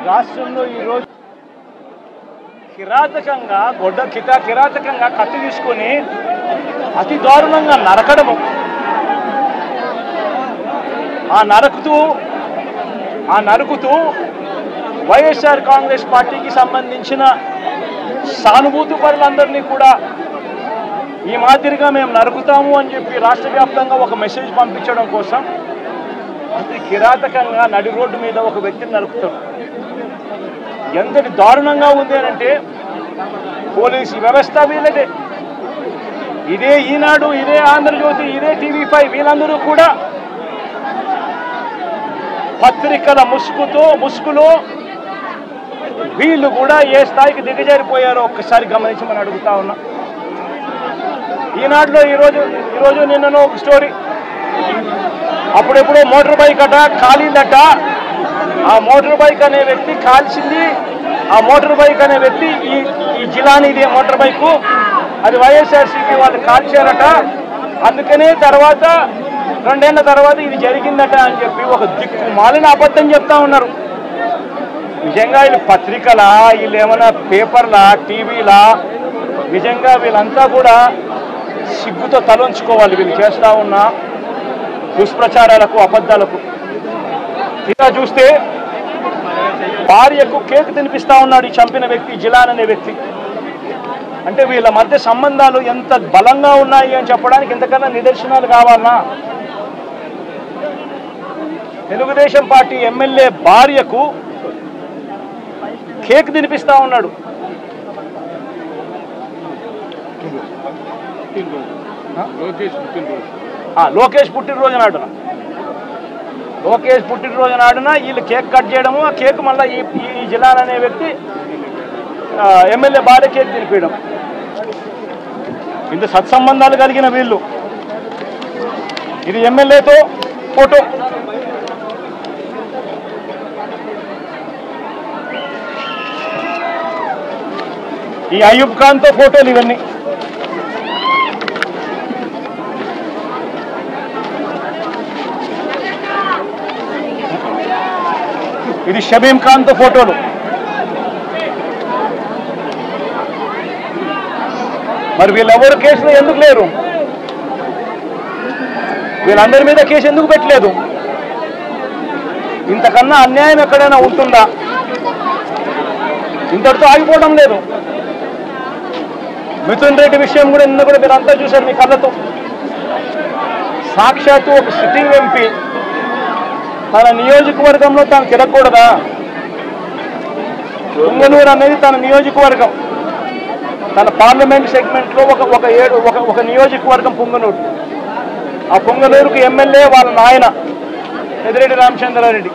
రాష్ట్రంలో ఈరోజు కిరాతకంగా కిరాతకంగా కత్తి తీసుకొని అతి దారుణంగా నరకడము, ఆ నరుకుతూ వైఎస్ఆర్ కాంగ్రెస్ పార్టీకి సంబంధించిన సానుభూతి పరులందరినీ కూడా ఈ మాదిరిగా మేము నరుకుతాము అని చెప్పి రాష్ట్ర వ్యాప్తంగా ఒక మెసేజ్ పంపించడం కోసం అతి కిరాతకంగా నడి రోడ్డు మీద ఒక వ్యక్తిని నరుకుతాం. ఎంతటి దారుణంగా ఉంది అని అంటే పోలీసు వ్యవస్థ వీళ్ళదే, ఇదే ఈనాడు, ఇదే ఆంధ్రజ్యోతి, ఇదే TV5 వీళ్ళందరూ కూడా పత్రికల ముసుగులో వీళ్ళు కూడా ఏ స్థాయికి దిగజారిపోయారో ఒక్కసారి గమనించమని అడుగుతా ఉన్నా. ఈనాడులో ఈరోజు నిన్ననో ఒక స్టోరీ, అప్పుడెప్పుడో మోటార్ బైక్ అట కాలిందట, ఆ మోటార్ బైక్ అనే వ్యక్తి కాల్చింది, ఆ మోటార్ బైక్ అనే వ్యక్తి ఈ జిలానీది మోటార్ బైకు, అది వైఎస్ఆర్సీపీ వాళ్ళు కాల్చారట, అందుకనే తర్వాత 2 ఏళ్ల తర్వాత ఇది జరిగిందట అని చెప్పి ఒక దిక్కుమాలిన అబద్ధం చెప్తా ఉన్నారు. నిజంగా వీళ్ళు పత్రికలా, వీళ్ళు ఏమైనా పేపర్లా, టీవీలా? నిజంగా వీళ్ళంతా కూడా సిగ్గుతో తలొంచుకోవాలి వీళ్ళు చేస్తూ ఉన్న దుష్ప్రచారాలకు, అబద్ధాలకు. ఇలా చూస్తే భార్యకు కేక్ తినిపిస్తా ఉన్నాడు ఈ చంపిన వ్యక్తి, జిలాన్ అనే వ్యక్తి. అంటే వీళ్ళ మధ్య సంబంధాలు ఎంత బలంగా ఉన్నాయి అని చెప్పడానికి ఎంతకన్నా నిదర్శనాలు కావాలన్నా? తెలుగుదేశం పార్టీ ఎమ్మెల్యే భార్యకు కేక్ తినిపిస్తా ఉన్నాడు. లోకేష్ పుట్టినరోజు నాడున వీళ్ళు కేక్ కట్ చేయడము, ఆ కేక్ మళ్ళీ ఈ జిలాన్ అనే వ్యక్తి ఎమ్మెల్యే భార్య కేక్ తినిపించడం. ఇంత సత్సంబంధాలు కలిగిన వీళ్ళు, ఇది ఎమ్మెల్యేతో ఫోటో, ఈ అయూబ్ ఖాన్తో ఫోటోలు ఇవన్నీ. ఇది షబీం ఖాన్తో ఫోటోలు. మరి వీళ్ళెవరు కేసులో ఎందుకు లేరు? వీళ్ళందరి మీద కేసు ఎందుకు పెట్టలేదు? ఇంతకన్నా అన్యాయం ఎక్కడైనా ఉంటుందా? ఇంతటితో ఆగిపోవడం లేదు. మిథున్ రెడ్డి విషయం కూడా నిన్న కూడా మీరంతా చూశారు మీ కళ్ళతో. సాక్షాత్తు ఒక సిట్టింగ్ ఎంపీ తన నియోజకవర్గంలో తాను తిరగకూడదా? పుంగనూరు అనేది తన నియోజకవర్గం, తన పార్లమెంట్ సెగ్మెంట్లో ఒక నియోజకవర్గం పుంగనూరు. ఆ పుంగనూరుకు ఎమ్మెల్యే వాళ్ళ నాయన పెద్దిరెడ్డి రామచంద్రారెడ్డి.